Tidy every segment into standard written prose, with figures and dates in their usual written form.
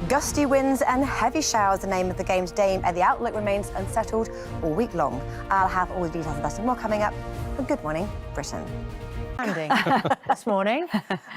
Gusty winds and heavy showers, the name of the game today, and the outlook remains unsettled all week long. I'll have all the details of that and more coming up from Good Morning Britain. Landing this morning.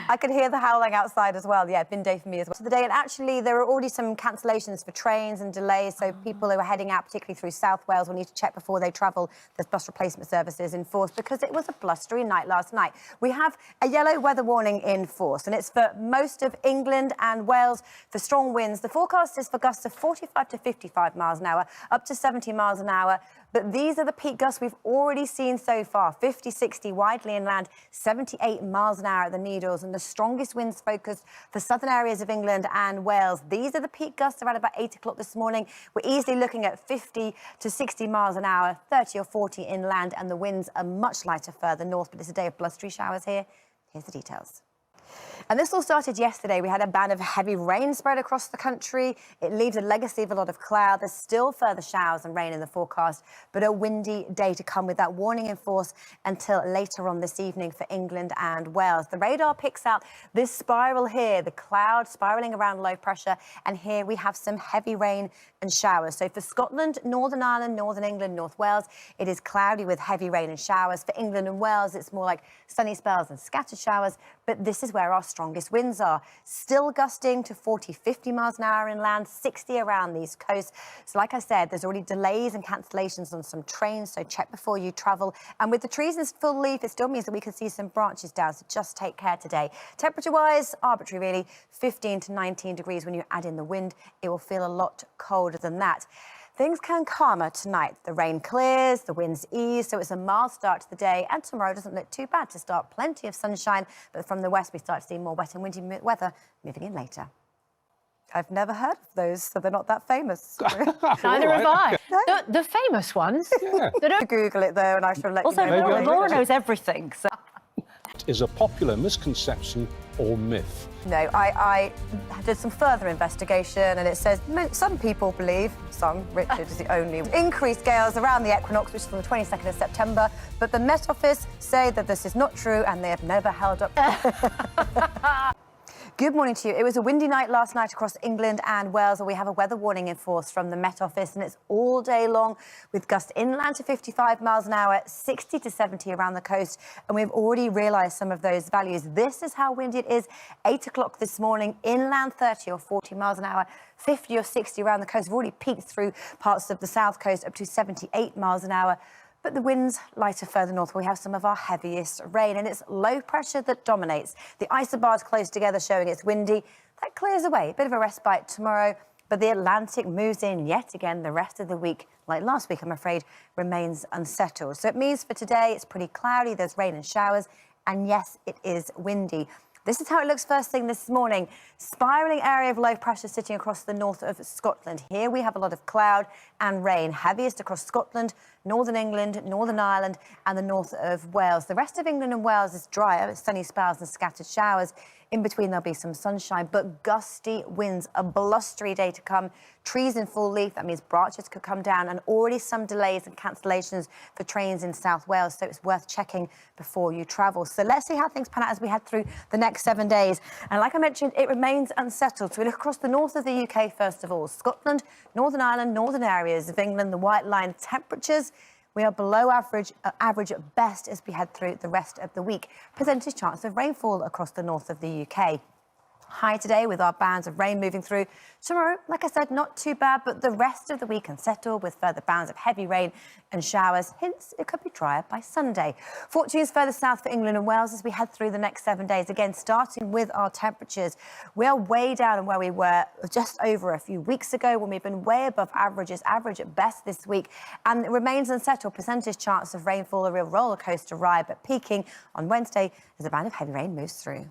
I could hear the howling outside as well. Yeah, been day for me as well. So the day, and actually there are already some cancellations for trains and delays, so people who are heading out, particularly through South Wales, will need to check before they travel. There's bus replacement services in force because it was a blustery night last night. We have a yellow weather warning in force, and it's for most of England and Wales for strong winds. The forecast is for gusts of 45 to 55 miles an hour, up to 70 miles an hour. But these are the peak gusts we've already seen so far, 50, 60 widely inland, 78 miles an hour at the Needles, and the strongest winds focused for southern areas of England and Wales. These are the peak gusts around about 8 o'clock this morning. We're easily looking at 50 to 60 miles an hour, 30 or 40 inland, and the winds are much lighter further north, but it's a day of blustery showers here. Here's the details. And this all started yesterday. We had a band of heavy rain spread across the country. It leaves a legacy of a lot of cloud. There's still further showers and rain in the forecast, but a windy day to come with that warning in force until later on this evening for England and Wales. The radar picks out this spiral here, the cloud spiraling around low pressure, and here we have some heavy rain and showers. So for Scotland, Northern Ireland, Northern England, North Wales, it is cloudy with heavy rain and showers. For England and Wales, it's more like sunny spells and scattered showers, but this is where our strongest winds are. Still gusting to 40, 50 miles an hour inland, 60 around these coasts. So like I said, there's already delays and cancellations on some trains, so check before you travel. And with the trees in full leaf, it still means that we can see some branches down, so just take care today. Temperature-wise, arbitrary really, 15 to 19 degrees. When you add in the wind, it will feel a lot colder than that. Things can calmer tonight. The rain clears, the winds ease, so it's a mild start to the day, and tomorrow doesn't look too bad to start. Plenty of sunshine, but from the west we start to see more wet and windy weather moving in later. I've never heard of those, so they're not that famous. Neither have I. The famous ones. Yeah. They don't... Google it though, and I shall let also, you know. Laura knows everything. So. Is a popular misconception or myth? No, I did some further investigation, and it says some people believe, Richard is the only, increased gales around the equinox, which is from the 22nd of September, but the Met Office say that this is not true and they have never held up. Good morning to you. It was a windy night last night across England and Wales, where we have a weather warning in force from the Met Office, and it's all day long with gusts inland to 55 miles an hour, 60 to 70 around the coast, and we've already realised some of those values. This is how windy it is. 8 o'clock this morning, inland 30 or 40 miles an hour, 50 or 60 around the coast. We've already peaked through parts of the south coast up to 78 miles an hour. But the winds lighter further north, where we have some of our heaviest rain, and it's low pressure that dominates. The isobars close together, showing it's windy. That clears away. A bit of a respite tomorrow, but the Atlantic moves in yet again. The rest of the week, like last week, I'm afraid, remains unsettled. So it means for today, it's pretty cloudy. There's rain and showers, and yes, it is windy. This is how it looks first thing this morning. Spiralling area of low pressure sitting across the north of Scotland. Here we have a lot of cloud and rain, heaviest across Scotland, Northern England, Northern Ireland, and the north of Wales. The rest of England and Wales is drier, sunny spells and scattered showers. In between, there'll be some sunshine, but gusty winds, a blustery day to come. Trees in full leaf, that means branches could come down, and already some delays and cancellations for trains in South Wales, so it's worth checking before you travel. So let's see how things pan out as we head through the next 7 days. And like I mentioned, it remains unsettled. So we look across the north of the UK first of all. Scotland, Northern Ireland, northern areas of England, the white line temperatures. We are below average at best as we head through the rest of the week. Percentage chance of rainfall across the north of the UK. High today with our bands of rain moving through. Tomorrow, like I said, not too bad, but the rest of the week unsettled with further bands of heavy rain and showers. Hints it could be drier by Sunday. Fortunes further south for England and Wales as we head through the next 7 days. Again, starting with our temperatures. We are way down on where we were just over a few weeks ago, when we've been way above averages, average at best this week. And it remains unsettled. Percentage chance of rainfall, a real roller coaster ride, but peaking on Wednesday as a band of heavy rain moves through.